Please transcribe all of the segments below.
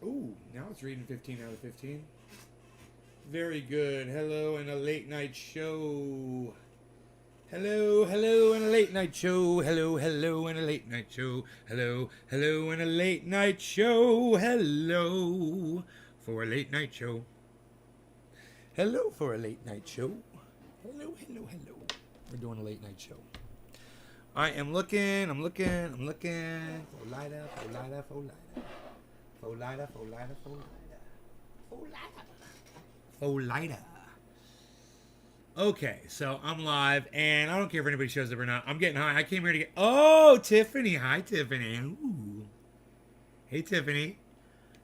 Ooh, now it's reading 15 out of 15. Very good. Hello and a late night show. Hello, hello, and a late night show. Hello, hello, and a late night show. Hello, hello, and a late night show. Hello for a late night show. Hello for a late night show. Hello, hello, hello. We're doing a late night show. I am looking. I'm looking. For lighter, for lighter, for lighter. For lighter, for lighter, for lighter. For lighter. For lighter. Okay, so I'm live, and I don't care if anybody shows up or not. I'm getting high. I came here to get... Oh, Tiffany. Hi, Tiffany. Ooh. Hey, Tiffany.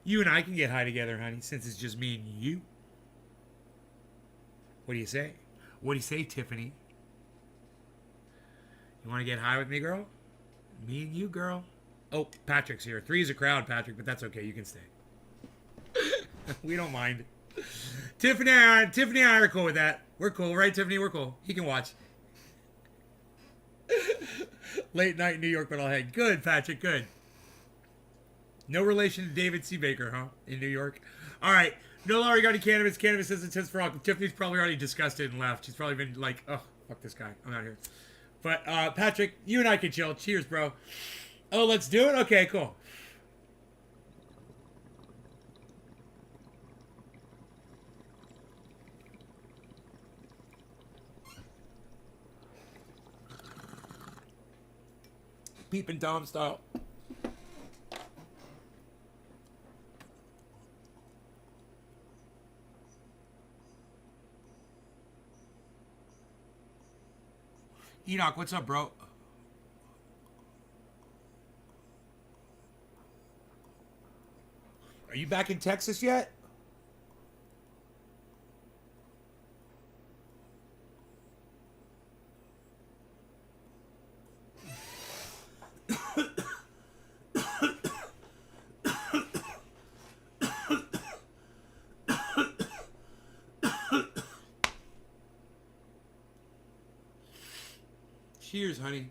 You and I can get high together, honey, since it's just me and you. What do you say? What do you say, Tiffany? You want to get high with me, girl? Me and you, girl. Oh, Patrick's here. 3's a crowd, Patrick, but that's okay. You can stay. We don't mind. Tiffany and I are cool with that. We're cool, right, Tiffany? We're cool. He can watch. Late night in New York, but I'll head. Good, Patrick, good. No relation to David C. Baker, huh? In New York. All right. No longer regarding cannabis. Cannabis isn't just for all. Tiffany's probably already disgusted and left. She's probably been like, oh, fuck this guy. I'm out here. But, Patrick, you and I can chill. Cheers, bro. Oh, let's do it? Okay, cool. Peeping Tom style. Enoch, what's up, bro? Are you back in Texas yet? Cheers, honey.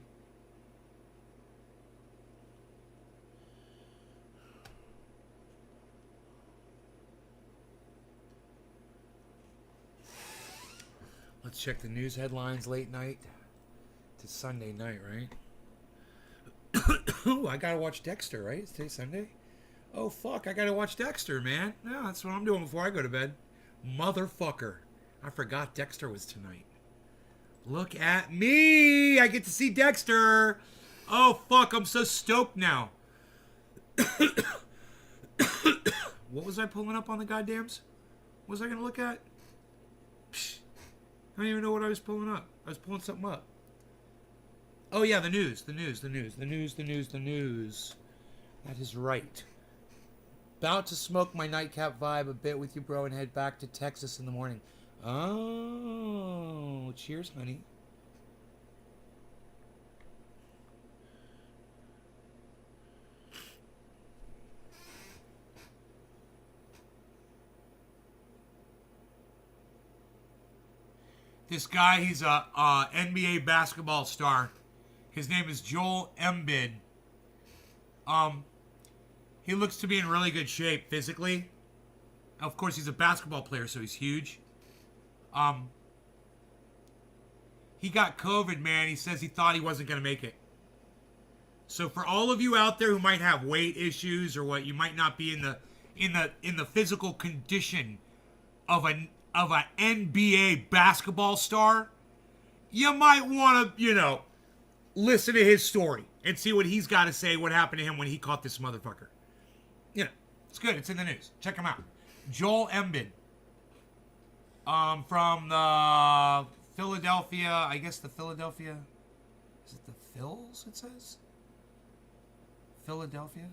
Let's check the news headlines late night to Sunday night, right? Oh, I gotta watch Dexter, right? It's today Sunday? Oh, fuck, I gotta watch Dexter, man. No, that's what I'm doing before I go to bed. Motherfucker. I forgot Dexter was tonight. Look at me! I get to see Dexter! Oh, fuck, I'm so stoked now. What was I pulling up on the goddams? What was I gonna look at? Psh, I don't even know what I was pulling up. I was pulling something up. Oh, yeah, the news. That is right. About to smoke my nightcap vibe a bit with you, bro, and head back to Texas in the morning. Oh, cheers, honey. This guy, he's a NBA basketball star. His name is Joel Embiid. He looks to be in really good shape physically. Of course, he's a basketball player, so he's huge. He got COVID, man. He says he thought he wasn't going to make it. So for all of you out there who might have weight issues or what, you might not be in the physical condition of an NBA basketball star, you might want to, listen to his story and see what he's got to say, what happened to him when he caught this motherfucker. It's good. It's in the news. Check him out. Joel Embiid. From the Philadelphia, I guess the Philadelphia, is it the Phils, it says? Philadelphia,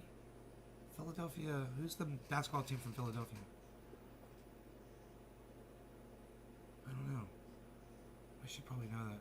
who's the basketball team from Philadelphia? I don't know. I should probably know that.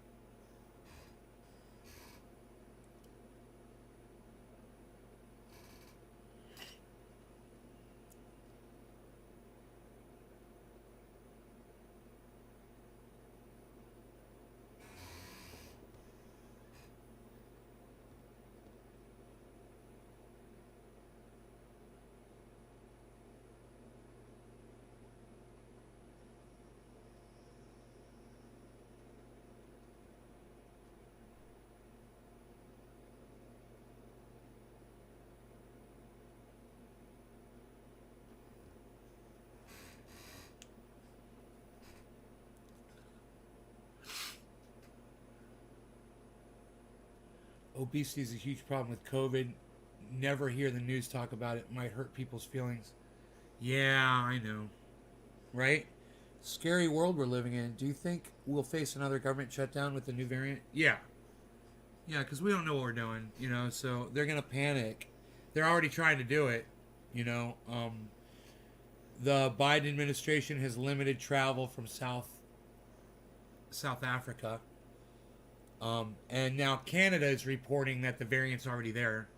Obesity is a huge problem with COVID. Never hear the news talk about it. Might hurt people's feelings. Yeah, I know. Right? Scary world we're living in. Do you think we'll face another government shutdown with the new variant? Yeah. Yeah, because we don't know what we're doing, you know, so they're going to panic. They're already trying to do it, you know. The Biden administration has limited travel from South Africa. And now Canada is reporting that the variant's already there.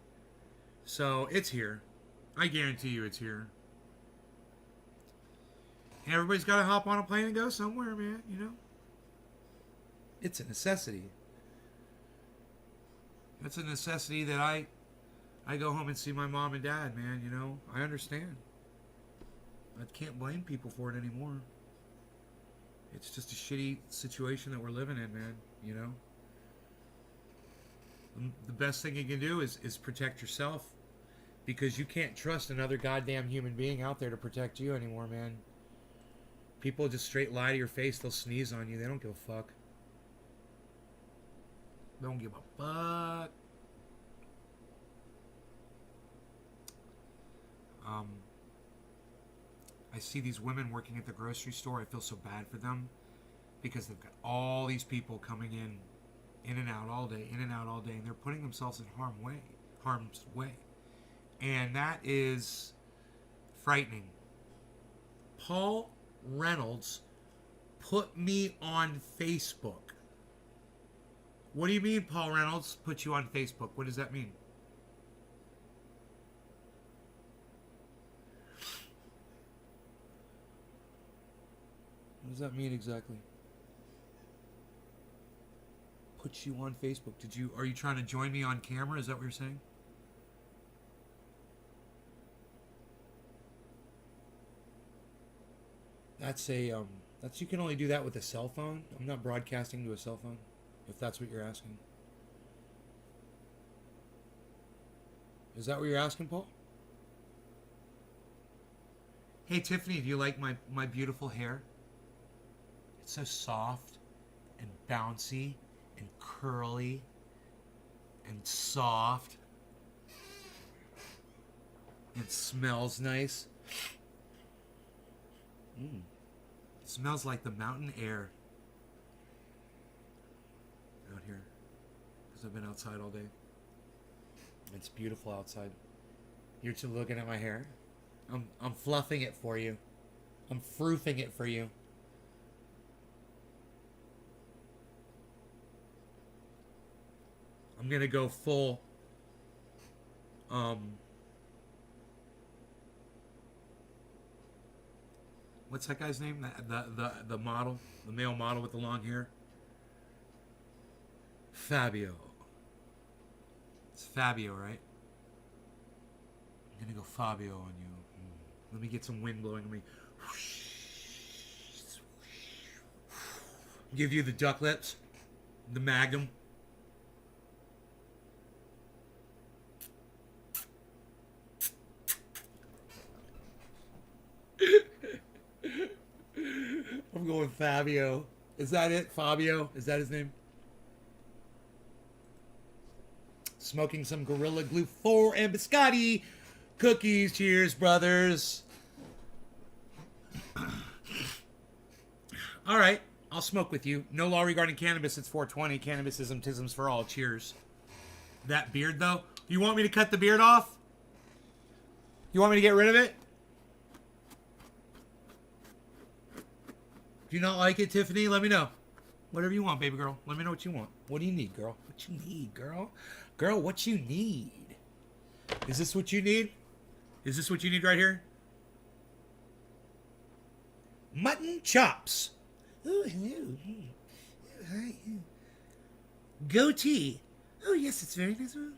So it's here. I guarantee you it's here. And everybody's got to hop on a plane and go somewhere, man, you know. It's a necessity. It's a necessity that I go home and see my mom and dad, man, you know. I understand. I can't blame people for it anymore. It's just a shitty situation that we're living in, man, you know. The best thing you can do is protect yourself, because you can't trust another goddamn human being out there to protect you anymore, man. People just straight lie to your face. They'll sneeze on you. They don't give a fuck. Don't give a fuck. I see these women working at the grocery store. I feel so bad for them, because they've got all these people coming in and out all day, in and out all day, and they're putting themselves in harm's way. And that is frightening. Paul Reynolds put me on Facebook. What do you mean Paul Reynolds put you on Facebook? What does that mean? What does that mean exactly? Put you on Facebook. Are you trying to join me on camera? Is that what you're saying? That's you can only do that with a cell phone. I'm not broadcasting to a cell phone, if that's what you're asking. Is that what you're asking, Paul? Hey, Tiffany, do you like my beautiful hair? It's so soft and bouncy and curly and soft. It smells nice. It smells like the mountain air out here, because I've been outside all day. It's beautiful outside. You're just looking at my hair. I'm fluffing it for you. I'm froofing it for you. I'm gonna go full what's that guy's name? The model, the male model with the long hair. Fabio. It's Fabio, right? I'm gonna go Fabio on you. Let me get some wind blowing on me. Give you the duck lips, the magnum. I'm going Fabio. Is that it? Fabio? Is that his name? Smoking some Gorilla Glue 4 and biscotti cookies. Cheers, brothers. All right. I'll smoke with you. No law regarding cannabis. It's 420. Cannabisism, tisms for all. Cheers. That beard, though. You want me to cut the beard off? You want me to get rid of it? Do you not like it, Tiffany? Let me know. Whatever you want, baby girl. Let me know what you want. What do you need, girl? What you need, girl? Girl, what you need? Is this what you need? Is this what you need right here? Mutton chops. Oh, hello. Oh, hi. Goatee. Oh, yes, it's very nice. Oh,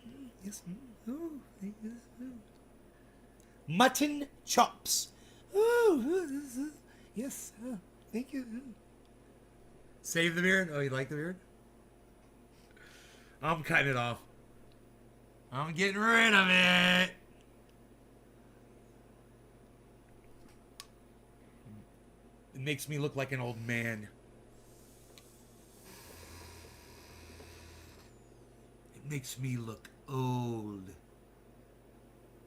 yes. Oh, thank you. Mutton chops. Oh, yes. Oh, thank you. Save the beard? Oh, you like the beard? I'm cutting it off. I'm getting rid of it. It makes me look like an old man. It makes me look old.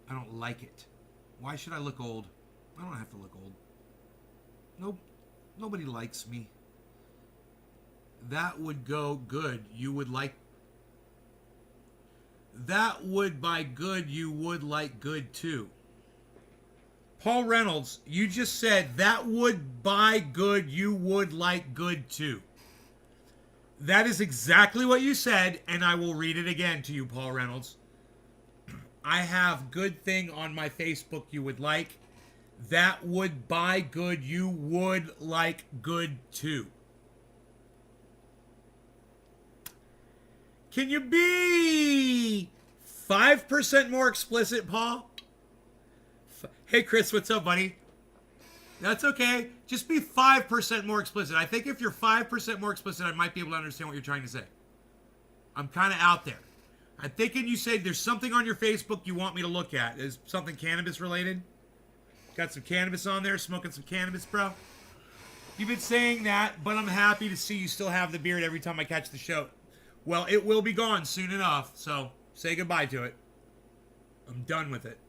I don't like it. Why should I look old? I don't have to look old. Nope. Nobody likes me. That would go good. You would like... That would, by good, you would like good too. Paul Reynolds, you just said that would, by good, you would like good too. That is exactly what you said, and I will read it again to you, Paul Reynolds. I have good thing on my Facebook you would like. That would, by good, you would like good too. Can you be 5% more explicit, Paul? Hey, Chris, what's up, buddy? That's okay. Just be 5% more explicit. I think if you're 5% more explicit, I might be able to understand what you're trying to say. I'm kind of out there. I'm thinking you said there's something on your Facebook you want me to look at. Is something cannabis related? Got some cannabis on there? Smoking some cannabis, bro? You've been saying that, but I'm happy to see you still have the beard every time I catch the show. Well, it will be gone soon enough, so say goodbye to it. I'm done with it.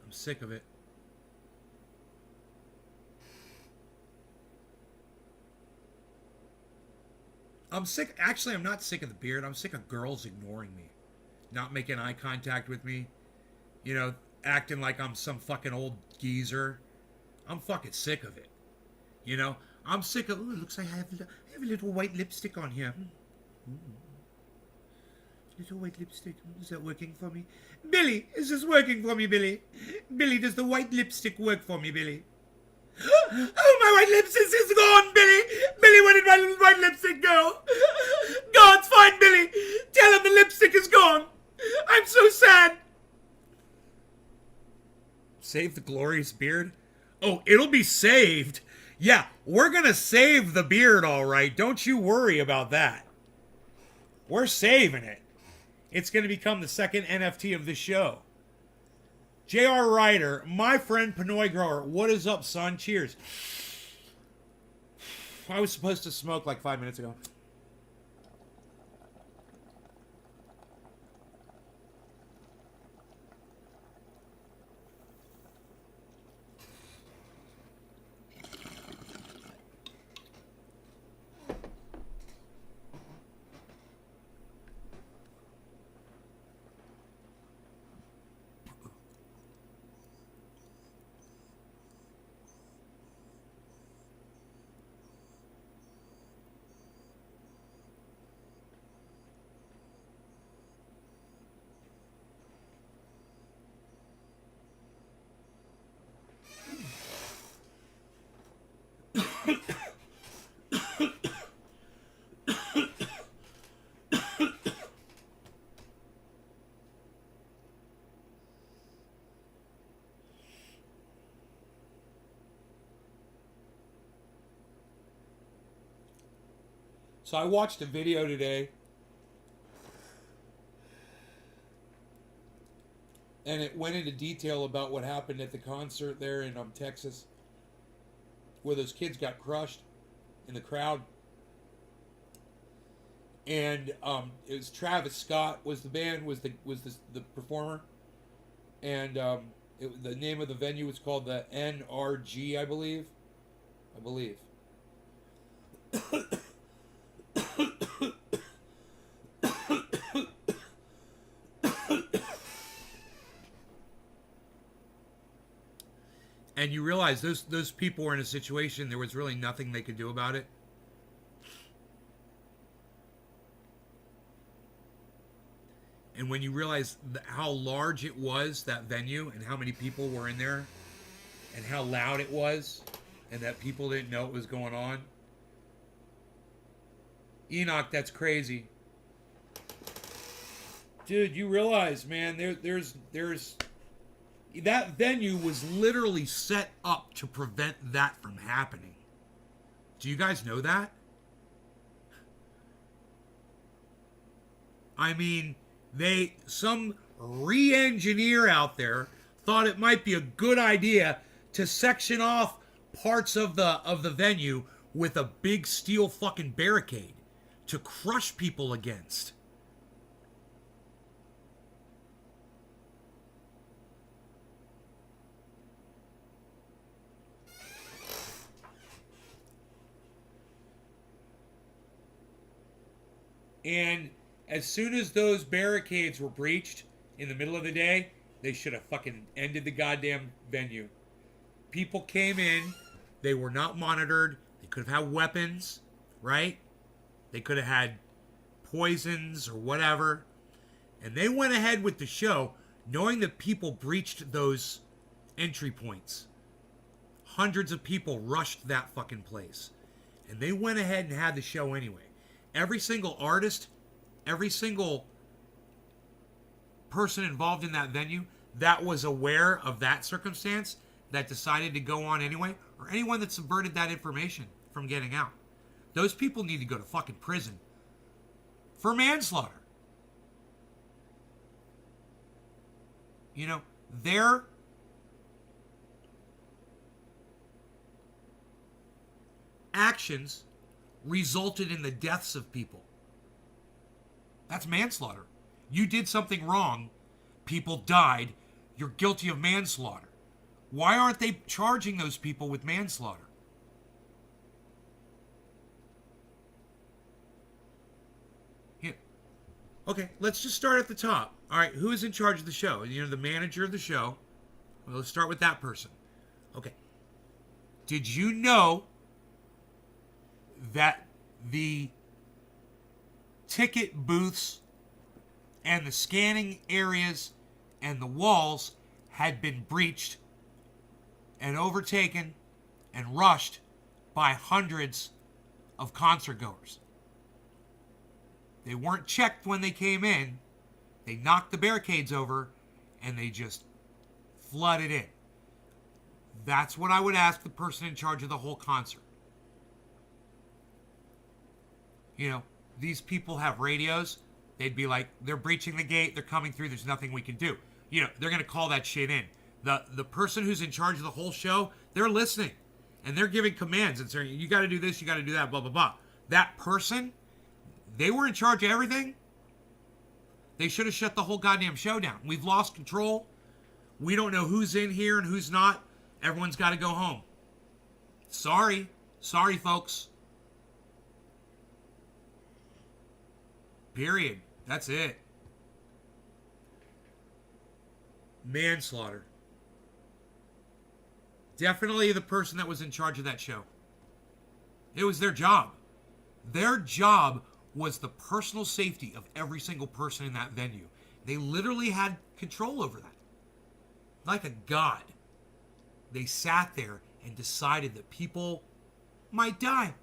I'm sick of it. I'm sick. Actually, I'm not sick of the beard. I'm sick of girls ignoring me. Not making eye contact with me. You know, acting like I'm some fucking old geezer. I'm fucking sick of it. You know? I'm sick of... Oh, it looks like I have a little white lipstick on here. Little white lipstick. Is that working for me? Billy, is this working for me, Billy? Billy, does the white lipstick work for me, Billy? Oh, my white lipstick is gone, Billy! Billy, where did my white lipstick go? Go, it's fine, Billy! Tell him the lipstick is gone! I'm so sad! Save the glorious beard? Oh, it'll be saved! Yeah, we're gonna save the beard, all right. Don't you worry about that. We're saving it. It's gonna become the second NFT of the show. J.R. Ryder, my friend Pinoy Grower, what is up, son? Cheers. I was supposed to smoke like 5 minutes ago. So I watched a video today, and it went into detail about what happened at the concert there in Texas, where those kids got crushed in the crowd. And it was Travis Scott was the band, was the performer, and the name of the venue was called the NRG, I believe. And you realize those people were in a situation, there was really nothing they could do about it. And when you realize how large it was, that venue, and how many people were in there, and how loud it was, and that people didn't know what was going on. Enoch, that's crazy. Dude, you realize, man, there's that venue was literally set up to prevent that from happening. Do you guys know that? I mean, some re-engineer out there thought it might be a good idea to section off parts of the venue with a big steel fucking barricade to crush people against. And as soon as those barricades were breached in the middle of the day, they should have fucking ended the goddamn venue. People came in, they were not monitored, they could have had weapons, right? They could have had poisons or whatever. And they went ahead with the show knowing that people breached those entry points. Hundreds of people rushed that fucking place. And they went ahead and had the show anyway. Every single artist, every single person involved in that venue that was aware of that circumstance, that decided to go on anyway, or anyone that subverted that information from getting out. Those people need to go to fucking prison for manslaughter. You know, their actions resulted in the deaths of people. That's manslaughter. You did something wrong, people died, you're guilty of manslaughter. Why aren't they charging those people with manslaughter? Here. Okay, let's just start at the top. All right, who is in charge of the show? You know, the manager of the show. Well, let's start with that person. Okay. Did you know that the ticket booths and the scanning areas and the walls had been breached and overtaken and rushed by hundreds of concert goers? They weren't checked when they came in. They knocked the barricades over and they just flooded in. That's what I would ask the person in charge of the whole concert. You know, these people have radios. They'd be like, they're breaching the gate. They're coming through. There's nothing we can do. You know, they're going to call that shit in. The person who's in charge of the whole show, they're listening. And they're giving commands and saying, you got to do this, you got to do that, blah, blah, blah. That person, they were in charge of everything. They should have shut the whole goddamn show down. We've lost control. We don't know who's in here and who's not. Everyone's got to go home. Sorry. Sorry, folks. Period. That's it. Manslaughter. Definitely the person that was in charge of that show. It was their job. Their job was the personal safety of every single person in that venue. They literally had control over that. Like a god. They sat there and decided that people might die.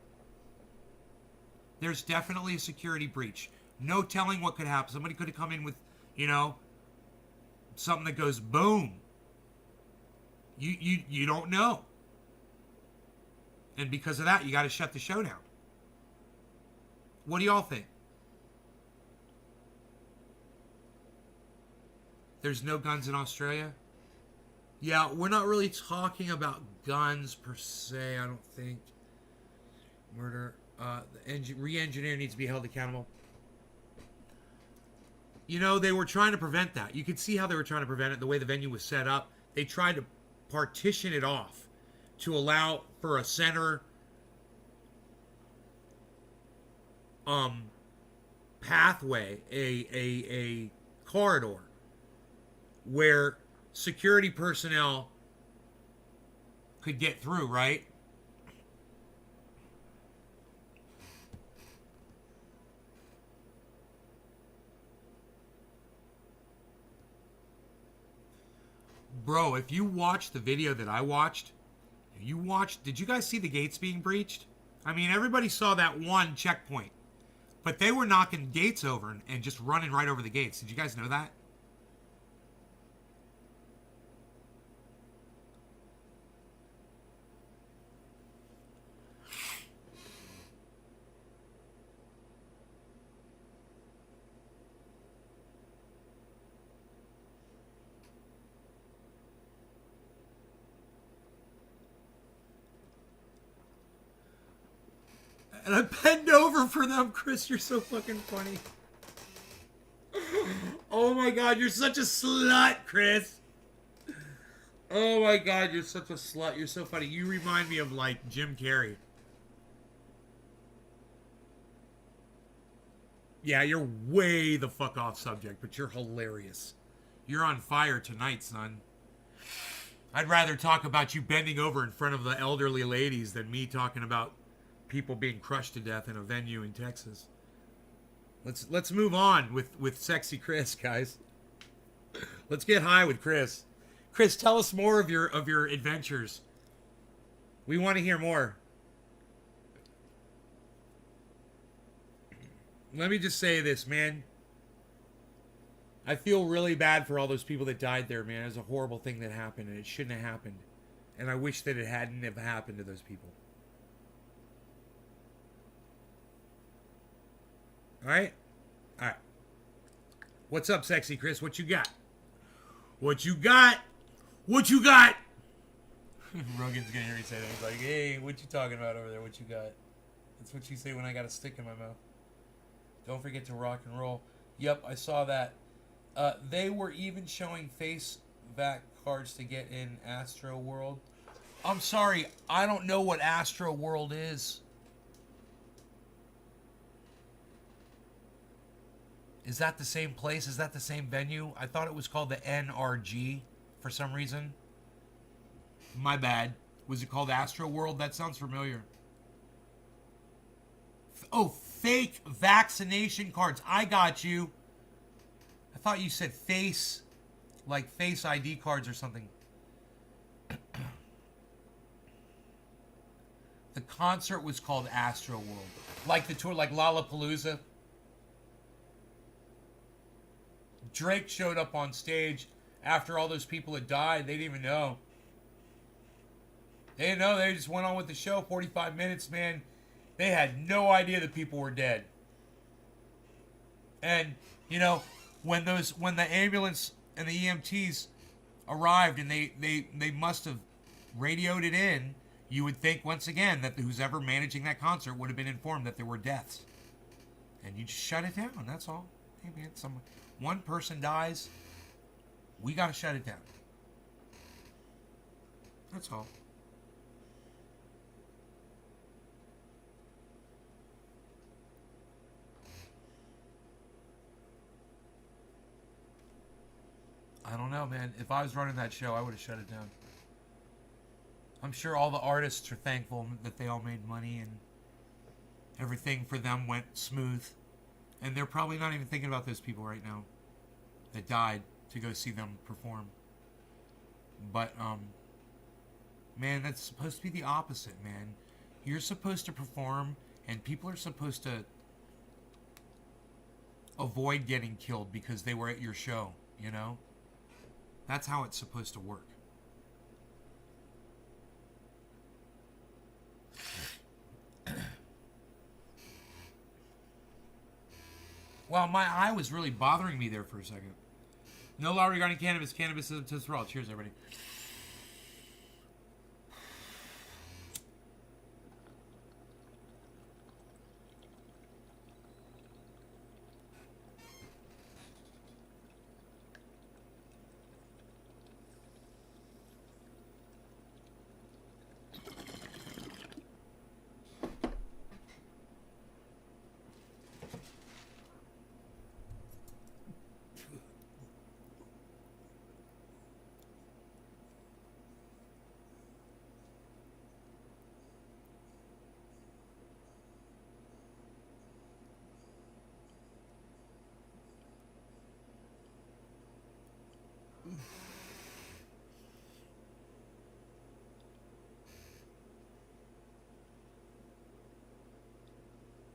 There's definitely a security breach. No telling what could happen. Somebody could have come in with, you know, something that goes boom. You don't know. And because of that, you got to shut the show down. What do y'all think? There's no guns in Australia? Yeah, we're not really talking about guns per se, I don't think. Murder. The re-engineer needs to be held accountable. You know, they were trying to prevent that. You could see how they were trying to prevent it, the way the venue was set up. They tried to partition it off to allow for a center pathway, a corridor where security personnel could get through, right? Bro, if you watch the video that I watched, did you guys see the gates being breached? I mean, everybody saw that one checkpoint, but they were knocking gates over and just running right over the gates. Did you guys know that? And I bend over for them. Chris, you're so fucking funny. Oh my god, you're such a slut, Chris. Oh my god, you're such a slut. You're so funny. You remind me of, like, Jim Carrey. Yeah, you're way the fuck off subject, but you're hilarious. You're on fire tonight, son. I'd rather talk about you bending over in front of the elderly ladies than me talking about people being crushed to death in a venue in Texas. Let's move on with sexy Chris, guys. Let's get high with Chris. Chris, tell us more of your adventures. We want to hear more. Let me just say this, man. I feel really bad for all those people that died there, man. It was a horrible thing that happened, and it shouldn't have happened. And I wish that it hadn't have happened to those people. Alright? Alright. What's up, sexy Chris? What you got? What you got? What you got? Rogan's gonna hear me say that. He's like, hey, what you talking about over there? What you got? That's what you say when I got a stick in my mouth. Don't forget to rock and roll. Yep, I saw that. They were even showing face vac cards to get in Astro World. I'm sorry, I don't know what Astro World is. Is that the same place? Is that the same venue? I thought it was called the NRG for some reason. My bad. Was it called Astro World? That sounds familiar. Oh, fake vaccination cards. I got you. I thought you said face, like face ID cards or something. The concert was called Astro World. Like the tour, like Lollapalooza. Drake showed up on stage after all those people had died. They didn't even know. They didn't know. They just went on with the show. 45 minutes, man. They had no idea that people were dead. And, you know, when the ambulance and the EMTs arrived and they must have radioed it in, you would think once again that who's ever managing that concert would have been informed that there were deaths. And you just shut it down, that's all. Hey man, one person dies, we gotta shut it down. That's all. I don't know, man. If I was running that show, I would have shut it down. I'm sure all the artists are thankful that they all made money and everything for them went smooth. And they're probably not even thinking about those people right now that died to go see them perform. But, man, that's supposed to be the opposite, man. You're supposed to perform and people are supposed to avoid getting killed because they were at your show, you know? That's how it's supposed to work. Well, my eye was really bothering me there for a second. No law regarding cannabis. Cannabis is a test for all. Cheers, everybody.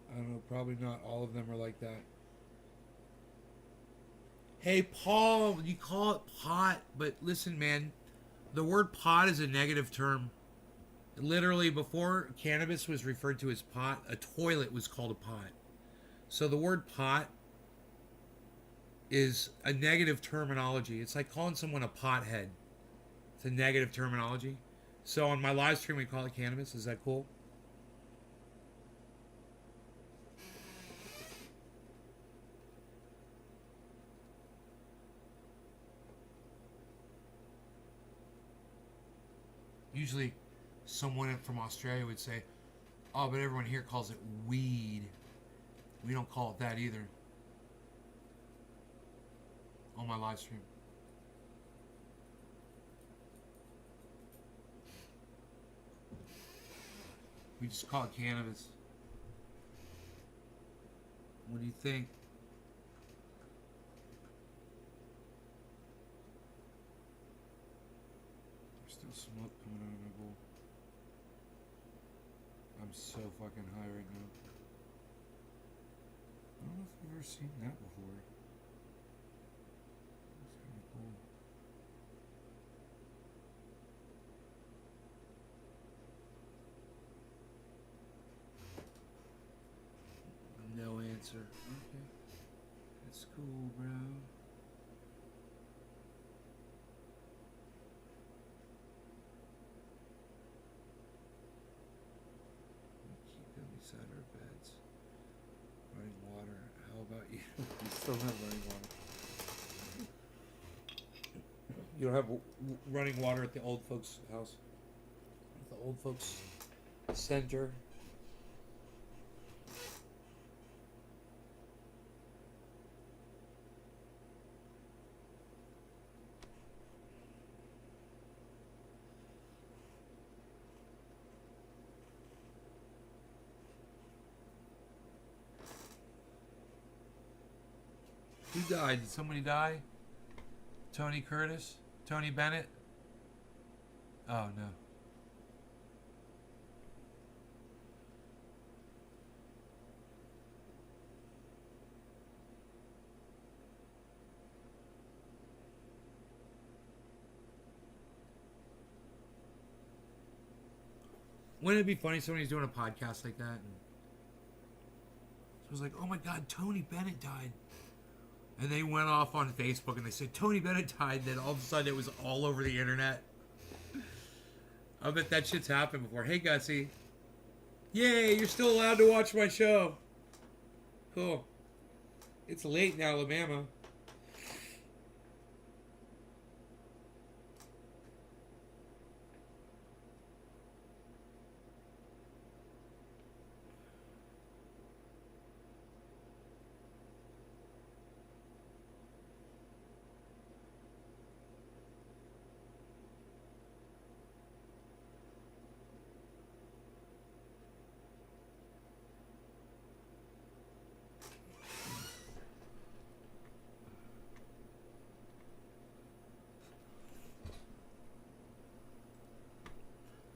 I don't know, probably not all of them are like that. Hey, Paul, you call it pot, but listen, man, the word pot is a negative term. Literally, before cannabis was referred to as pot, a toilet was called a pot. So the word pot is a negative terminology. It's like calling someone a pothead. It's a negative terminology. So on my live stream, we call it cannabis. Is that cool? usually someone from Australia would say, oh, but everyone here calls it weed. We don't call it that either. On my live stream. We just call it cannabis. What do you think? There's still smoke coming out of my bowl. I'm so fucking high right now. I don't know if I've ever seen that before. That's kind of cool. No answer. Okay. That's cool, bro. We keep them beside our beds. Running water. How about you? You still have running water. You don't have running water at the old folks' house? At the old folks' center? Who died? Did somebody die? Tony Curtis? Tony Bennett? Oh, no. Wouldn't it be funny if somebody's doing a podcast like that? And so it was like, oh my God, Tony Bennett died. And they went off on Facebook and they said, Tony Bennett died. And then all of a sudden it was all over the internet. I bet that shit's happened before. Hey, Gutsy. Yay, you're still allowed to watch my show. Cool. It's late in Alabama.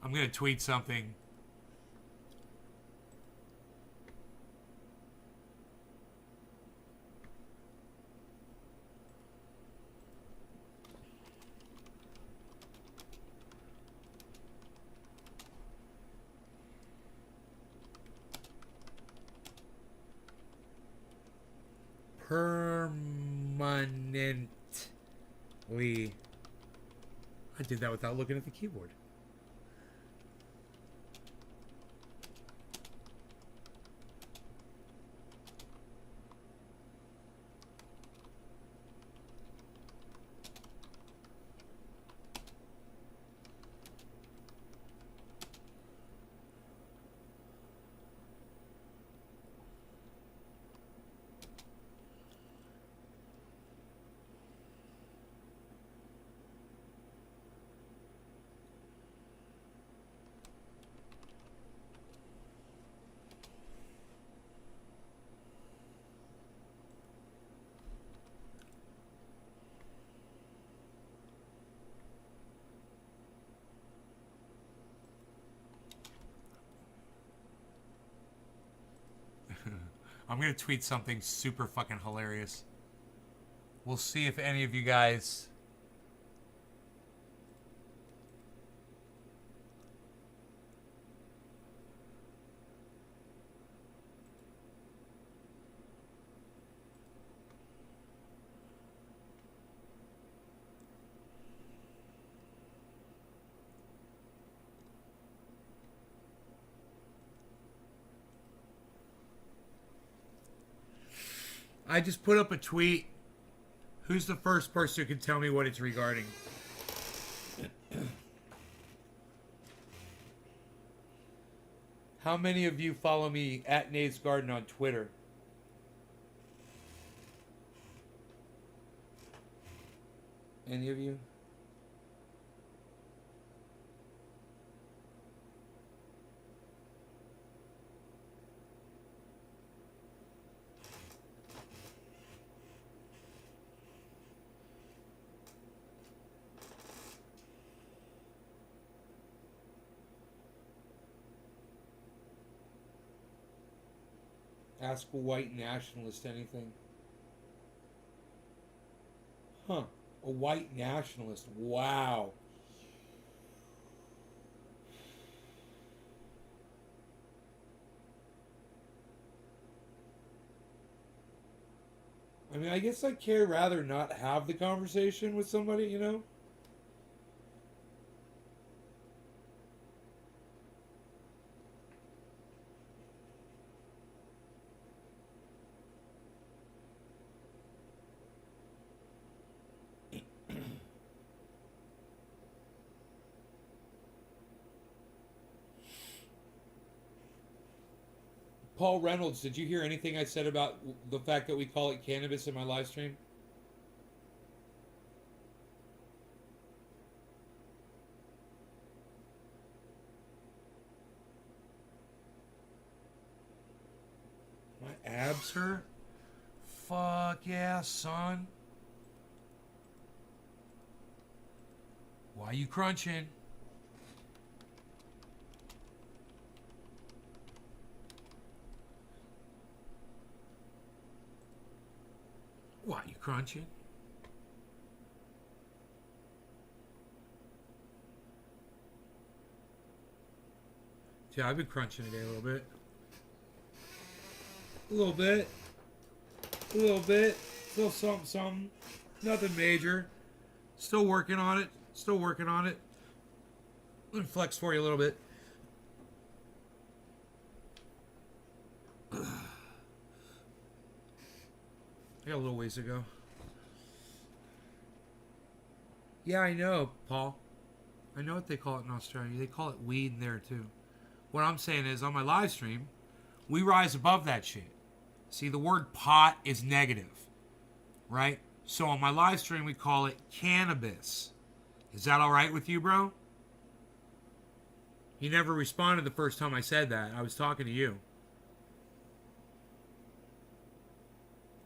I'm going to tweet something. Permanently. I did that without looking at the keyboard. I'm going to tweet something super fucking hilarious. We'll see if any of you guys... I just put up a tweet. Who's the first person who can tell me what it's regarding? How many of you follow me at Nate's Garden on Twitter? Any of you? Ask a white nationalist anything. Huh. A white nationalist. Wow. I mean, I guess I care rather not have the conversation with somebody, you know? Paul Reynolds, did you hear anything I said about the fact that we call it cannabis in my live stream? My abs hurt? Fuck yeah, son. Why you crunching? Why you crunching? Yeah, I've been crunching today a little bit. A little bit. A little bit. Still something, something. Nothing major. Still working on it. Still working on it. Let me flex for you a little bit. I got a little ways to go. Yeah, I know, Paul. I know what they call it in Australia. They call it weed in there, too. What I'm saying is, on my live stream, we rise above that shit. See, the word pot is negative, right? So on my live stream, we call it cannabis. Is that all right with you, bro? You never responded the first time I said that. I was talking to you.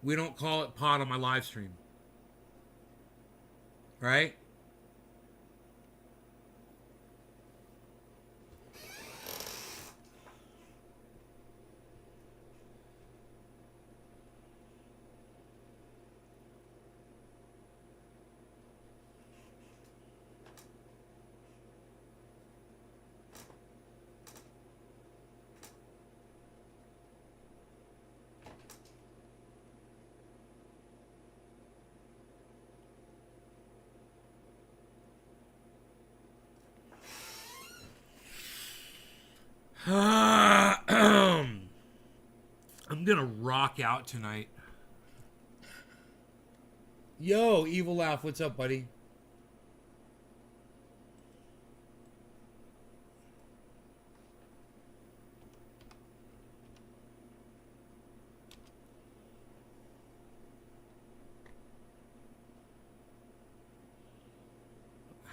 We don't call it pot on my live stream. Right? I'm gonna rock out tonight. Yo, Evil Laugh, what's up, buddy?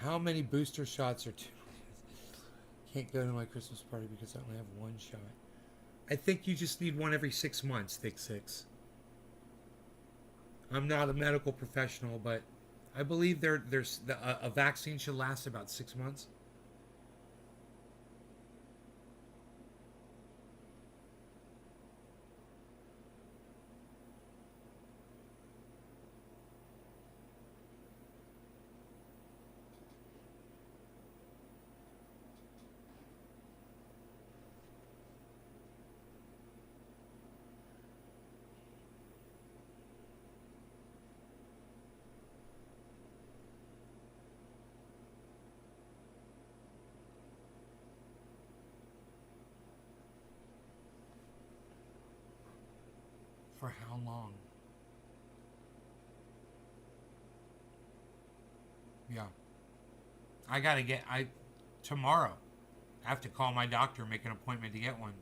How many booster shots are two? Can't go to my Christmas party because I only have one shot. I think you just need one every 6 months, Thick Six. I'm not a medical professional, but I believe a vaccine should last about 6 months. For how long? Yeah. I gotta get tomorrow. I have to call my doctor and make an appointment to get one.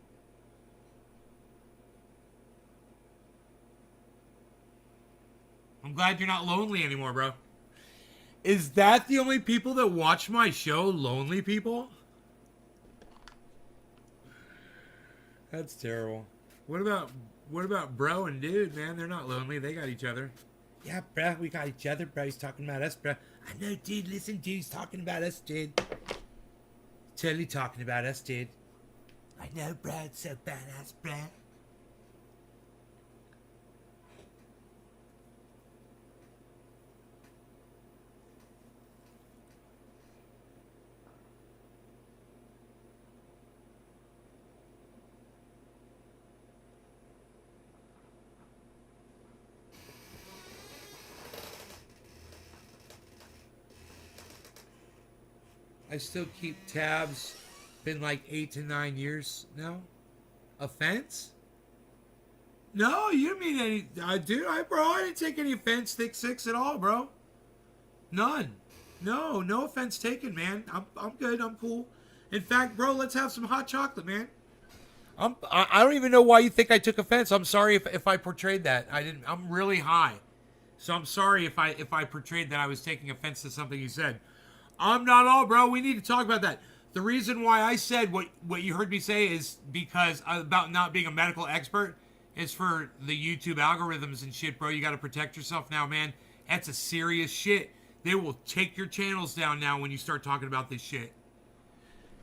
I'm glad you're not lonely anymore, bro. Is that the only people that watch my show? Lonely people? That's terrible. What about bro and dude, man? They're not lonely. They got each other. Yeah, bro, we got each other, bro. He's talking about us, bro. I know, dude. Listen, dude. He's talking about us, dude. Totally talking about us, dude. I know, bro. It's so badass, bro. I still keep tabs. Been like 8 to 9 years now. Offense? No, you don't mean any. Dude, I didn't take any offense, Thick Six, at all, bro. None. No offense taken, man. I'm good. I'm cool. In fact, bro, let's have some hot chocolate, man. I don't even know why you think I took offense. I'm sorry if I portrayed that. I didn't. I'm really high, so I'm sorry if I portrayed that I was taking offense to something you said. I'm not all, bro. We need to talk about that. The reason why I said what you heard me say is because about not being a medical expert is for the YouTube algorithms and shit, bro. You got to protect yourself now, man. That's a serious shit. They will take your channels down now when you start talking about this shit.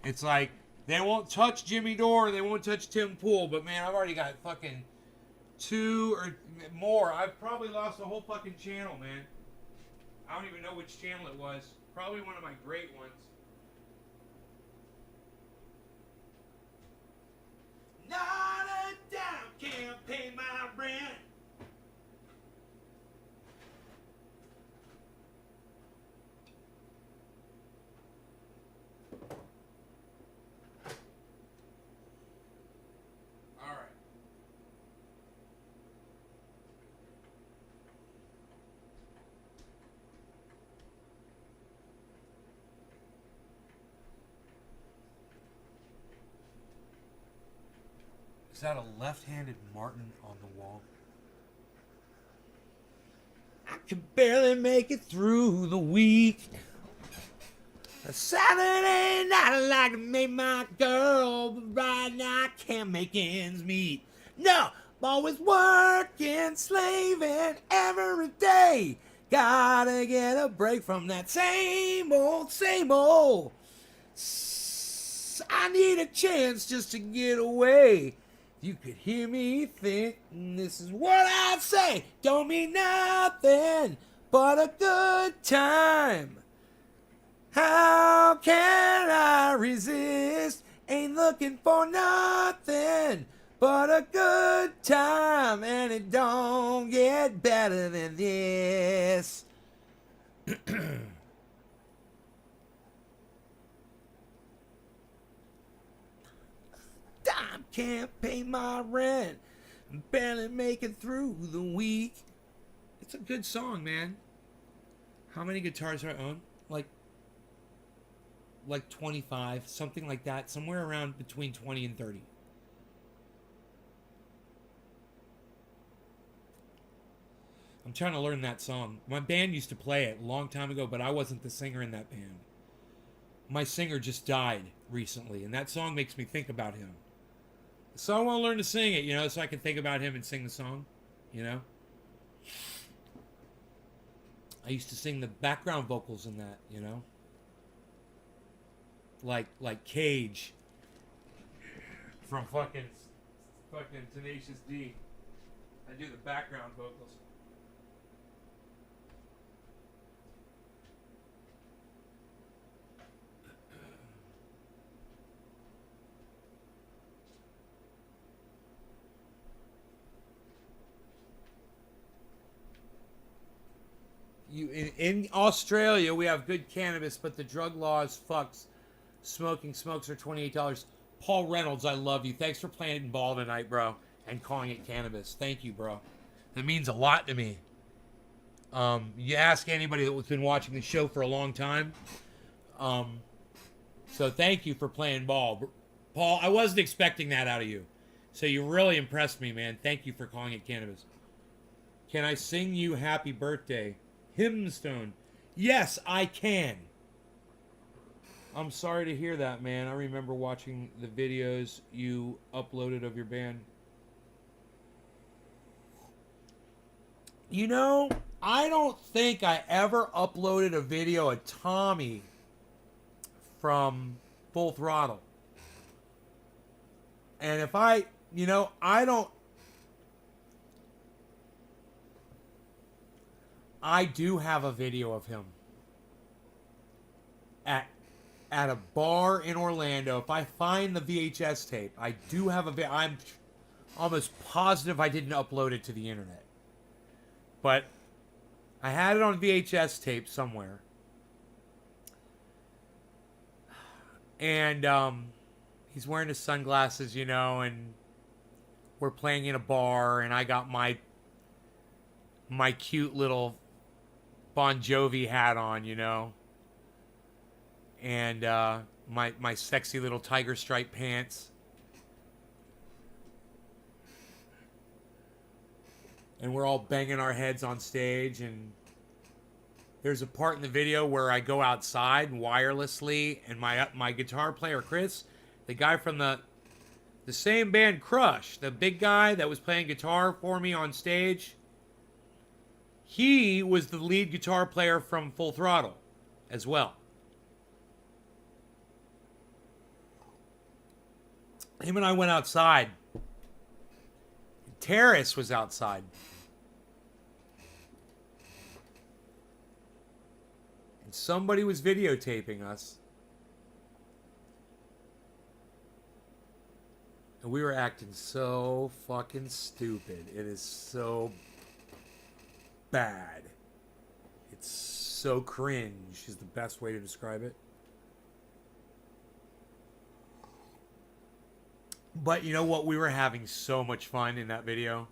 It's like, they won't touch Jimmy Dore, they won't touch Tim Pool, but man, I've already got fucking 2 or more. I've probably lost a whole fucking channel, man. I don't even know which channel it was. Probably one of my great ones. Not a dime can't pay my rent. All right. Is that a left-handed Martin on the wall? I can barely make it through the week. A Saturday night I like to make my girl, but right now I can't make ends meet. No, I'm always working, slaving every day. Gotta get a break from that same old, same old. I need a chance just to get away. You could hear me think, this is what I'd say. Don't mean nothing but a good time. How can I resist? Ain't looking for nothing but a good time. And it don't get better than this. I can't pay my rent. I'm barely making through the week. It's a good song, man. How many guitars do I own? Like 25, something like that. Somewhere around between 20 and 30. I'm trying to learn that song. My band used to play it a long time ago, but I wasn't the singer in that band. My singer just died recently, and that song makes me think about him. So I want to learn to sing it, so I can think about him and sing the song, I used to sing the background vocals in that, Like Cage from fucking Tenacious D. I do the background vocals. In Australia, we have good cannabis, but the drug laws fucks. Smoking smokes are $28. Paul Reynolds, I love you. Thanks for playing ball tonight, bro, and calling it cannabis. Thank you, bro. That means a lot to me. You ask anybody that's been watching the show for a long time, So thank you for playing ball. Paul, I wasn't expecting that out of you. So you really impressed me, man. Thank you for calling it cannabis. Can I sing you happy birthday? Hymnstone. Yes, I can. I'm sorry to hear that, man. I remember watching the videos you uploaded of your band. You know, I don't think I ever uploaded a video of Tommy from Full Throttle. And if I, you know, I do have a video of him at a bar in Orlando. If I find the VHS tape, I do have I'm almost positive I didn't upload it to the internet. But I had it on VHS tape somewhere. And he's wearing his sunglasses, you know, and we're playing in a bar, and I got my cute little Bon Jovi hat on, you know, and my sexy little tiger stripe pants. And we're all banging our heads on stage, and there's a part in the video where I go outside wirelessly, and my guitar player Chris, the guy from the same band Crush, the big guy that was playing guitar for me on stage, he was the lead guitar player from Full Throttle as well. Him and I went outside. Terrace was outside. And somebody was videotaping us. And we were acting so fucking stupid. It is so bad. It's so cringe is the best way to describe it. But you know what? We were having so much fun in that video.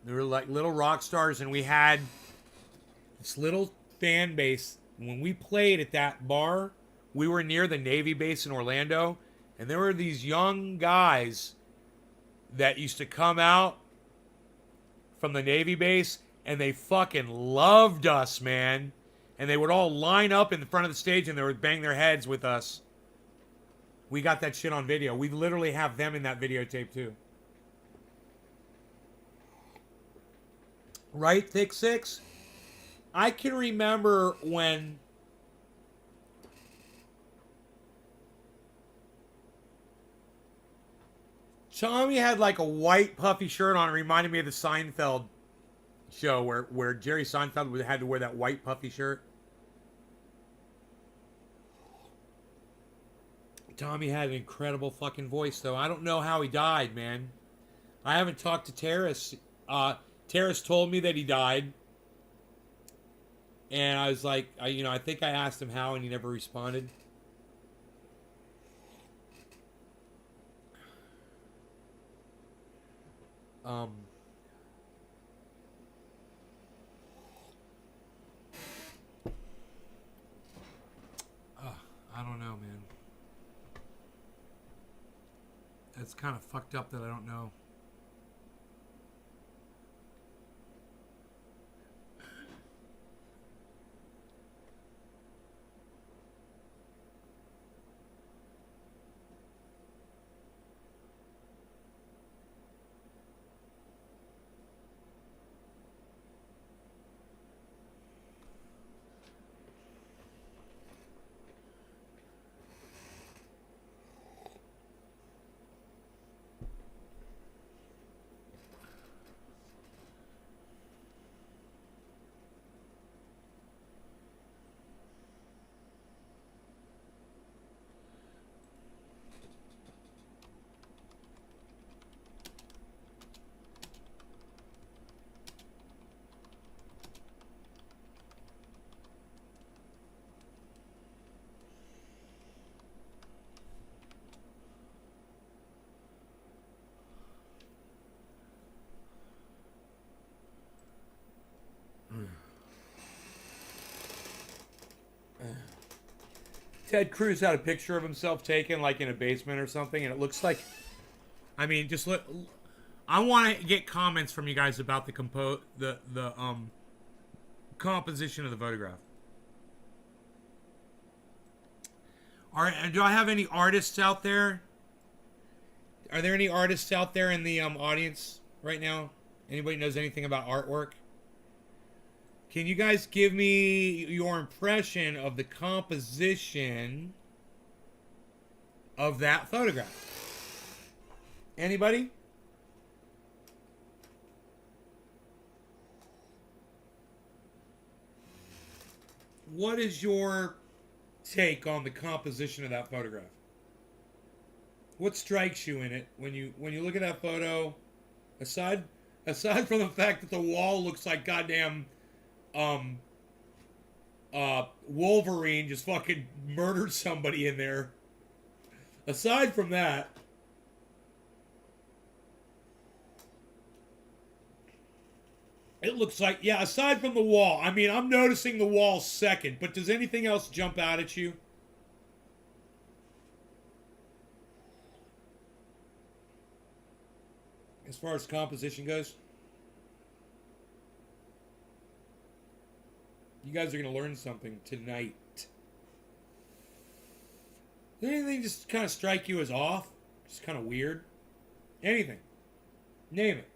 They were like little rock stars, and we had this little fan base. When we played at that bar, we were near the Navy base in Orlando, and there were these young guys that used to come out from the Navy base, and they fucking loved us, man. And they would all line up in the front of the stage, and they would bang their heads with us. We got that shit on video. We literally have them in that videotape too. Right, Thick Six? I can remember when Tommy had like a white puffy shirt on. It reminded me of the Seinfeld show where Jerry Seinfeld had to wear that white puffy shirt. Tommy had an incredible fucking voice, though. I don't know how he died, man. I haven't talked to Terrace. Terrace told me that he died. And I was like, I think I asked him how, and he never responded. I don't know, man. That's kind of fucked up that I don't know. Ted Cruz had a picture of himself taken like in a basement or something, and it looks like, I mean, just look. I want to get comments from you guys about the composition of the photograph. All right, do I have any artists out there? Are there any artists out there in the audience right now? Anybody knows anything about artwork? Can you guys give me your impression of the composition of that photograph? Anybody? What is your take on the composition of that photograph? What strikes you in it when you look at that photo? Aside from the fact that the wall looks like goddamn Wolverine just fucking murdered somebody in there. Aside from that, it looks like, yeah, aside from the wall. I mean, I'm noticing the wall second, but does anything else jump out at you? As far as composition goes? You guys are going to learn something tonight. Does anything just kind of strike you as off? Just kind of weird? Anything. Name it.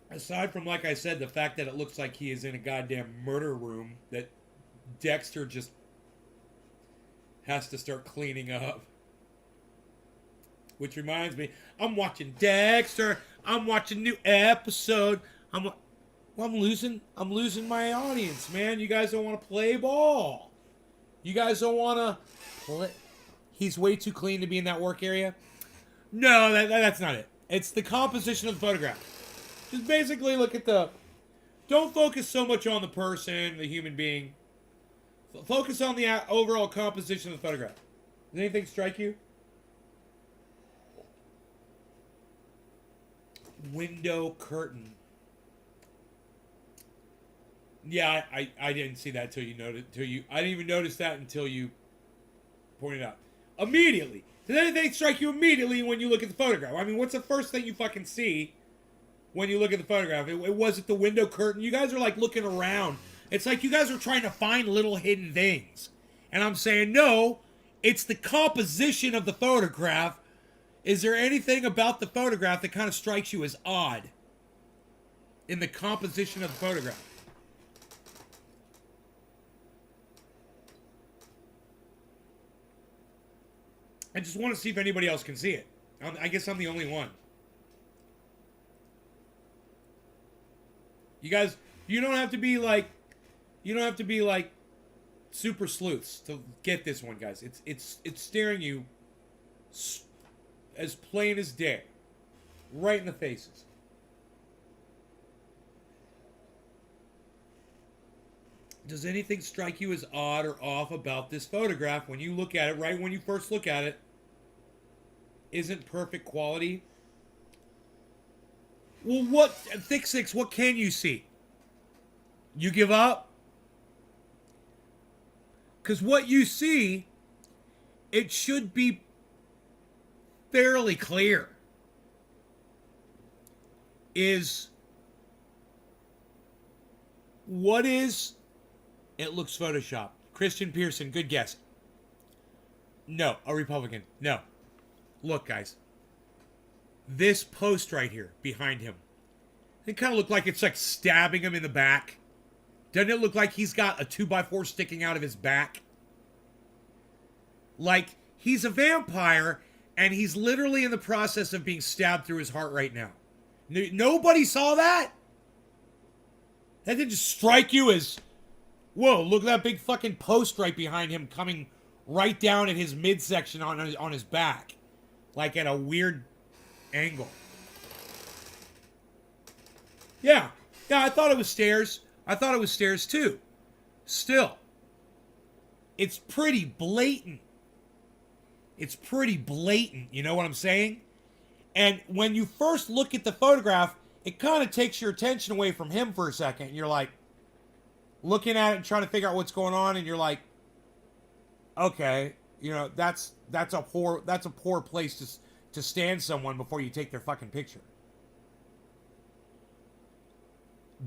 Aside from, like I said, the fact that it looks like he is in a goddamn murder room that Dexter just has to start cleaning up. Which reminds me, I'm watching Dexter. I'm watching new episode. I'm losing my audience, man. You guys don't want to play ball. You guys don't want to play. He's way too clean to be in that work area. No, that's not it. It's the composition of the photograph. Just basically look at the... Don't focus so much on the person, the human being. Focus on the overall composition of the photograph. Does anything strike you? Window curtain. Yeah, I didn't see that until you noticed. I didn't even notice that until you pointed out. Immediately. Does anything strike you immediately when you look at the photograph? I mean, what's the first thing you fucking see when you look at the photograph? It wasn't the window curtain. You guys are like looking around. It's like you guys are trying to find little hidden things. And I'm saying, no, it's the composition of the photograph. Is there anything about the photograph that kind of strikes you as odd in the composition of the photograph? I just want to see if anybody else can see it. I guess I'm the only one. You guys, you don't have to be like super sleuths to get this one, guys. It's staring you as plain as day, right in the faces. Does anything strike you as odd or off about this photograph when you look at it, right when you first look at it? Isn't perfect quality? Well, what, Thick Six, what can you see? You give up? Because what you see, it should be fairly clear. Is what is... It looks photoshopped. Christian Pearson, good guess. No, a Republican. No. Look, guys. This post right here, behind him. It kind of looked like it's like stabbing him in the back. Doesn't it look like he's got a 2x4 sticking out of his back? Like, he's a vampire, and he's literally in the process of being stabbed through his heart right now. Nobody saw that? That didn't just strike you as... Whoa, look at that big fucking post right behind him coming right down at his midsection on his back. Like at a weird angle. Yeah, I thought it was stairs. I thought it was stairs too. Still. It's pretty blatant. It's pretty blatant, you know what I'm saying? And when you first look at the photograph, it kind of takes your attention away from him for a second. You're like looking at it and trying to figure out what's going on, and you're like, okay, you know, that's a poor place to stand someone before you take their fucking picture.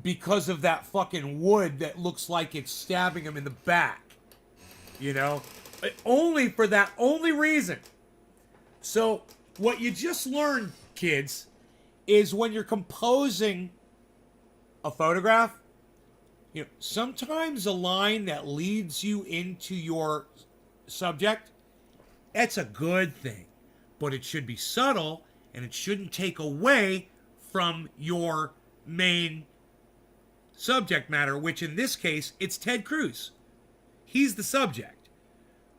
Because of that fucking wood that looks like it's stabbing him in the back. You know? Only for that only reason. So, what you just learned, kids, is when you're composing a photograph, you know, sometimes a line that leads you into your subject, that's a good thing. But it should be subtle, and it shouldn't take away from your main subject matter, which in this case, it's Ted Cruz. He's the subject.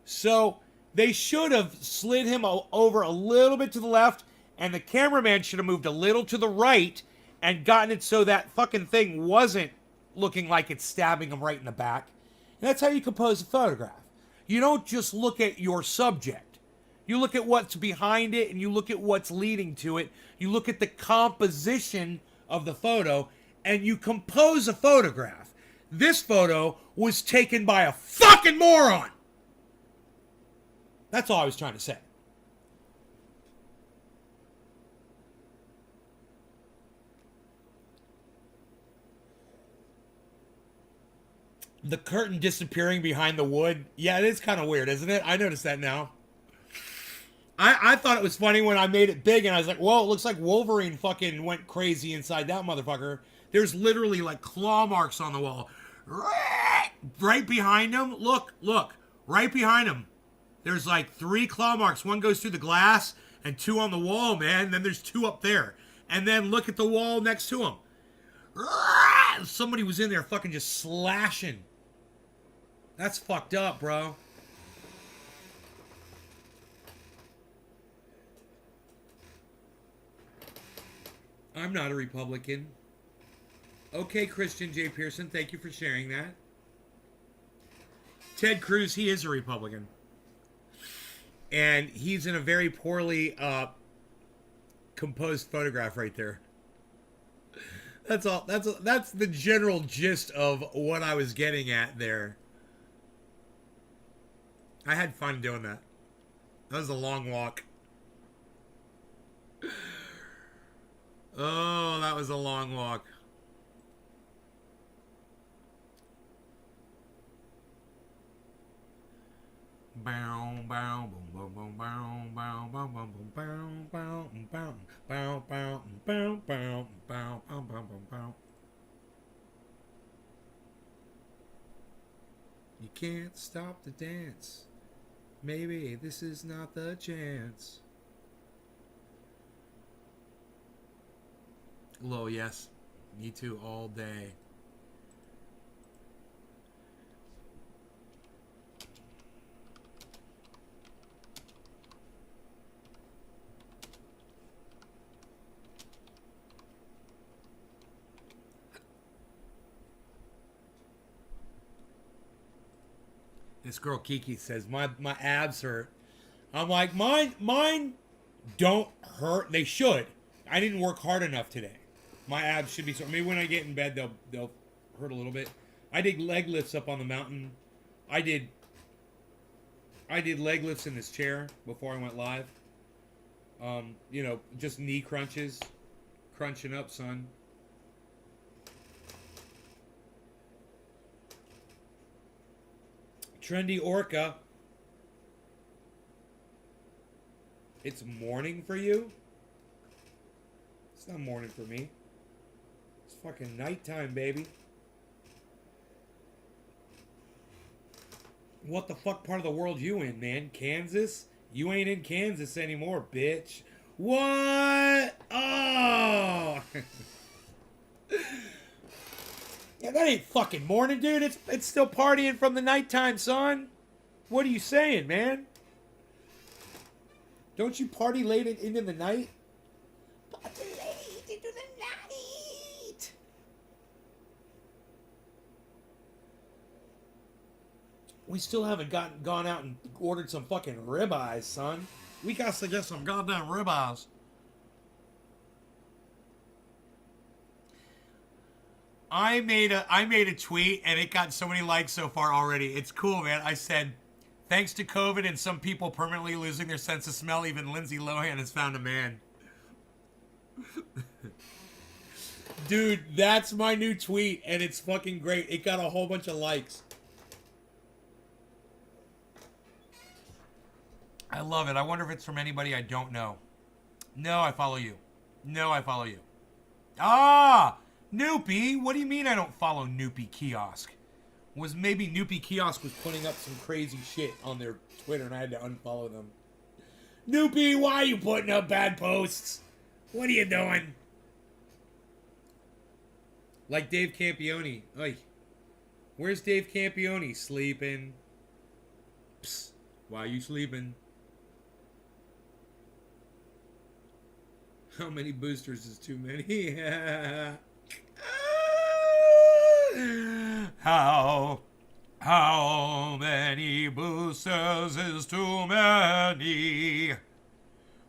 So they should have slid him over a little bit to the left, and the cameraman should have moved a little to the right and gotten it so that fucking thing wasn't looking like it's stabbing him right in the back. And that's how you compose a photograph. You don't just look at your subject. You look at what's behind it, and you look at what's leading to it. You look at the composition of the photo, and you compose a photograph. This photo was taken by a fucking moron. That's all I was trying to say. The curtain disappearing behind the wood. Yeah, it is kind of weird, isn't it? I noticed that now. I thought it was funny when I made it big, and I was like, whoa, it looks like Wolverine fucking went crazy inside that motherfucker. There's literally like claw marks on the wall. Right behind him. Look. Right behind him. There's like 3 claw marks. One goes through the glass and 2 on the wall, man. And then there's 2 up there. And then look at the wall next to him. Somebody was in there fucking just slashing. That's fucked up, bro. I'm not a Republican. Okay, Christian J. Pearson, thank you for sharing that. Ted Cruz, he is a Republican. And he's in a very poorly composed photograph right there. That's all. That's the general gist of what I was getting at there. I had fun doing that. That was a long walk. Oh, that was a long walk. Bow bow boom boom boom bow bow bow boom boom bow bow bow bow bow bow bow bow bow bow. You can't stop the dance. Maybe this is not the chance. Low, yes. Me too, all day. This girl Kiki says, my abs hurt. I'm like, mine don't hurt. They should. I didn't work hard enough today. My abs should be sore. Maybe when I get in bed, they'll hurt a little bit. I did leg lifts up on the mountain. I did leg lifts in this chair before I went live. You know, just knee crunches. Crunching up, son. Trendy Orca. It's morning for you? It's not morning for me. It's fucking nighttime, baby. What the fuck part of the world you in, man? Kansas? You ain't in Kansas anymore, bitch. What? Oh! Yeah, that ain't fucking morning, dude. It's still partying from the nighttime, son. What are you saying, man? Don't you party late into the night? Party late into the night. We still haven't gone out and ordered some fucking ribeyes, son. We got to get some goddamn ribeyes. I made a tweet and it got so many likes so far already. It's cool, man. I said, thanks to COVID and some people permanently losing their sense of smell, even Lindsay Lohan has found a man. Dude, that's my new tweet and it's fucking great. It got a whole bunch of likes. I love it. I wonder if it's from anybody I don't know. No, I follow you. No, I follow you. Ah! Noopy? What do you mean I don't follow Noopy Kiosk? Was maybe Noopy Kiosk was putting up some crazy shit on their Twitter and I had to unfollow them. Noopy, why are you putting up bad posts? What are you doing? Like Dave Campione. Oy. Where's Dave Campione? Sleeping. Psst. Why are you sleeping? How many boosters is too many? How many boosters is too many?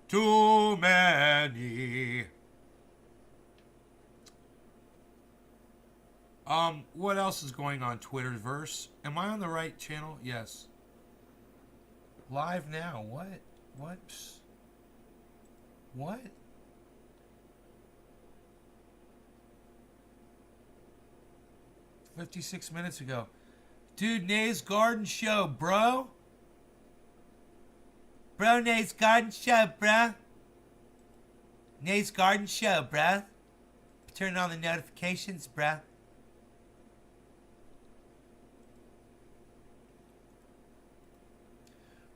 Too many. What else is going on Twitterverse? Am I on the right channel? Yes. Live now. What? What? What? "56 minutes ago. Dude, Nate's Garden Show, bro. Bro, Nate's Garden Show, bro. Nate's Garden Show, bro. Turn on the notifications, bro.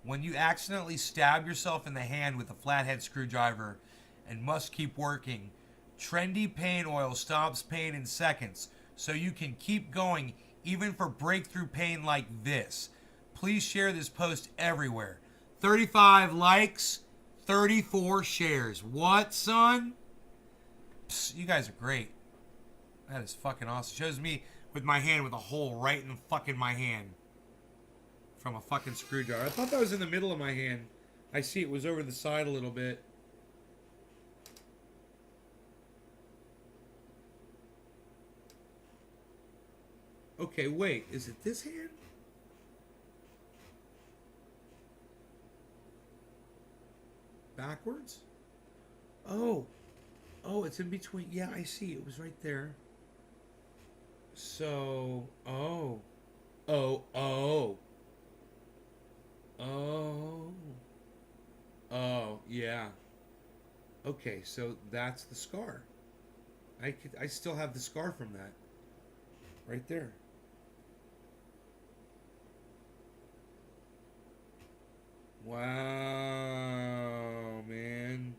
When you accidentally stab yourself in the hand with a flathead screwdriver and must keep working, Trendy Pain Oil stops pain in seconds, so you can keep going even for breakthrough pain like this. Please share this post everywhere. 35 likes, 34 shares. What, son? Psst, you guys are great. That is fucking awesome. Shows me with my hand with a hole right in fucking my hand. From a fucking screwdriver. I thought that was in the middle of my hand. I see it was over the side a little bit. Okay, wait. Is it this hand? Backwards? Oh. Oh, it's in between. Yeah, I see. It was right there. So, oh. Oh, oh. Oh. Oh, yeah. Okay, so that's the scar. I still have the scar from that. Right there. Wow, man.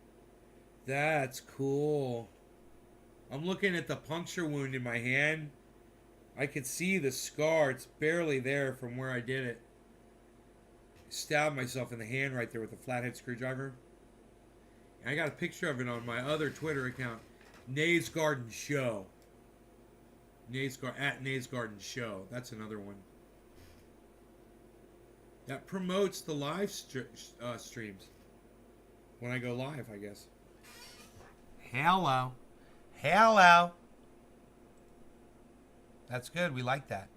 That's cool. I'm looking at the puncture wound in my hand. I can see the scar. It's barely there from where I did it. Stabbed myself in the hand right there with a flathead screwdriver. And I got a picture of it on my other Twitter account. Nate's Garden Show. At Nate's Garden Show. That's another one. That promotes the live streams. When I go live, I guess. Hello. Hello. That's good. We like that.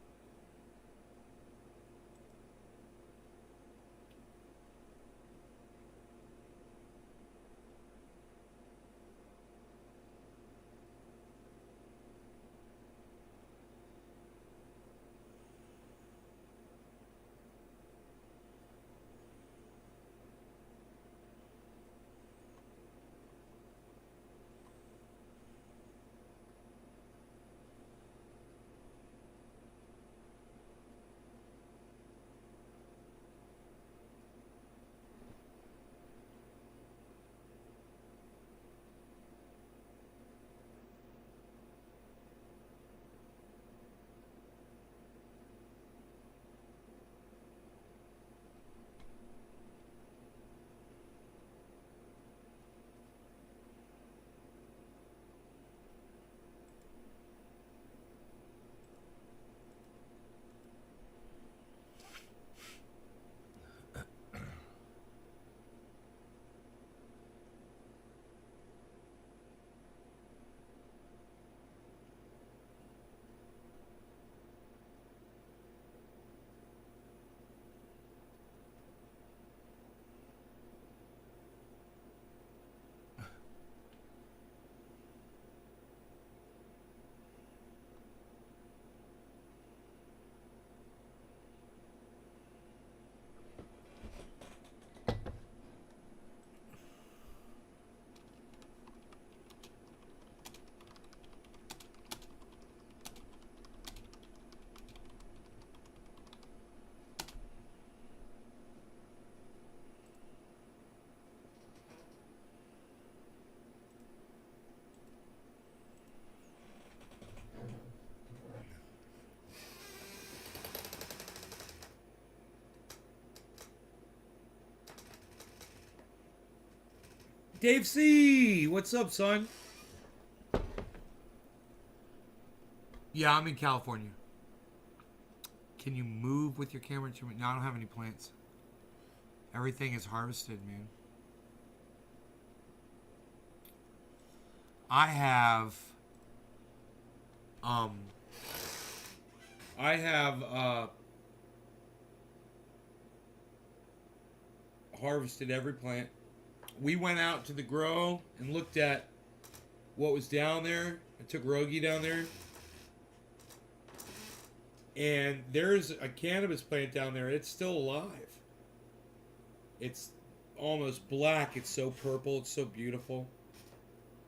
Dave C, what's up, son? Yeah, I'm in California. Can you move with your camera? No, I don't have any plants. Everything is harvested, man. I have harvested every plant. We went out to the grow and looked at what was down there. I took Rogie down there. And there's a cannabis plant down there. It's still alive. It's almost black. It's so purple. It's so beautiful.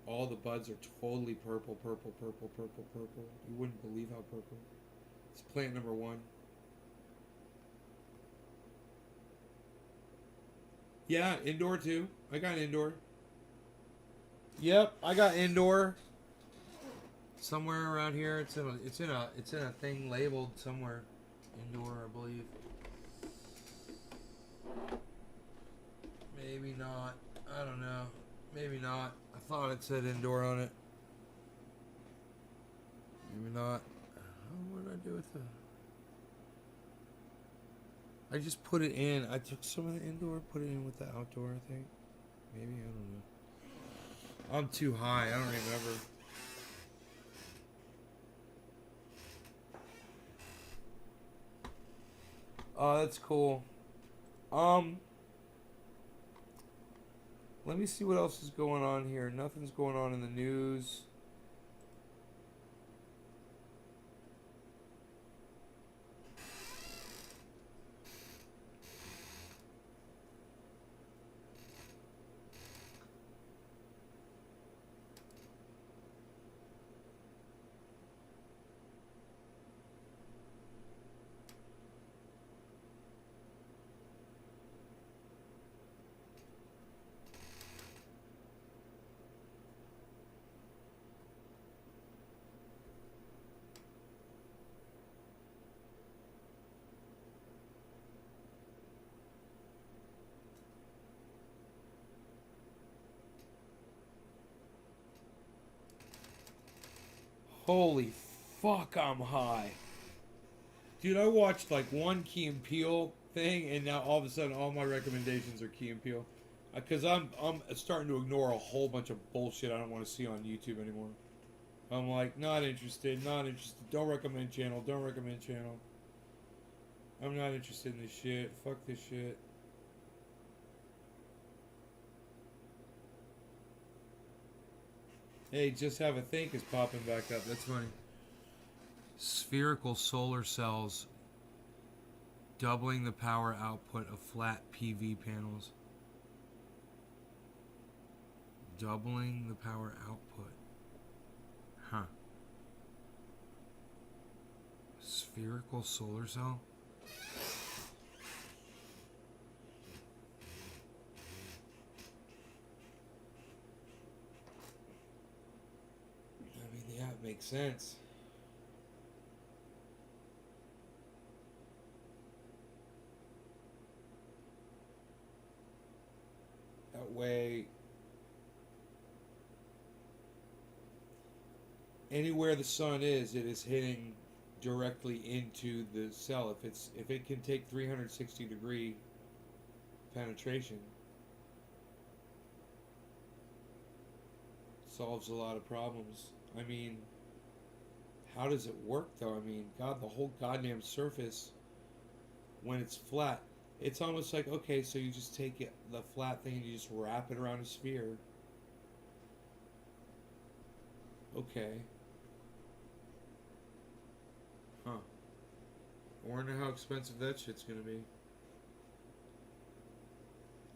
All the buds are totally purple, purple, purple, purple, purple. You wouldn't believe how purple. It's plant number 1. Yeah, indoor too. I got indoor. Yep, I got indoor. Somewhere around here, it's in a thing labeled somewhere. Indoor, I believe. Maybe not. I don't know. Maybe not. I thought it said indoor on it. Maybe not. What did I do with the... I just put it in. I took some of the indoor, put it in with the outdoor, I think. Maybe, I don't know. I'm too high. I don't remember. Oh, that's cool. Let me see what else is going on here. Nothing's going on in the news. Holy fuck, I'm high. Dude, I watched like one Key and Peele thing, and now all of a sudden all my recommendations are Key and Peele. Because I'm starting to ignore a whole bunch of bullshit I don't want to see on YouTube anymore. I'm like, not interested, not interested. Don't recommend channel, don't recommend channel. I'm not interested in this shit. Fuck this shit. Hey, Just Have a Think is popping back up. That's funny. Spherical solar cells doubling the power output of flat PV panels. Doubling the power output. Huh. Spherical solar cell? I mean, yeah, it makes sense. That way, anywhere the sun is, it is hitting directly into the cell. If it can take 360 degree penetration, solves a lot of problems. I mean, how does it work though? I mean, God, the whole goddamn surface, when it's flat, it's almost like, okay, so you just take it, the flat thing, and you just wrap it around a sphere. Okay. Huh. I wonder how expensive that shit's gonna be.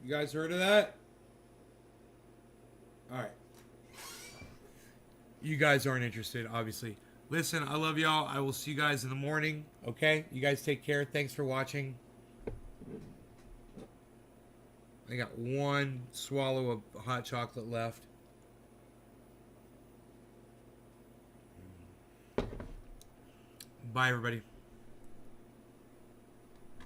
You guys heard of that? Alright. You guys aren't interested, obviously. Listen, I love y'all. I will see you guys in the morning. Okay? You guys take care. Thanks for watching. I got one swallow of hot chocolate left. Bye, everybody.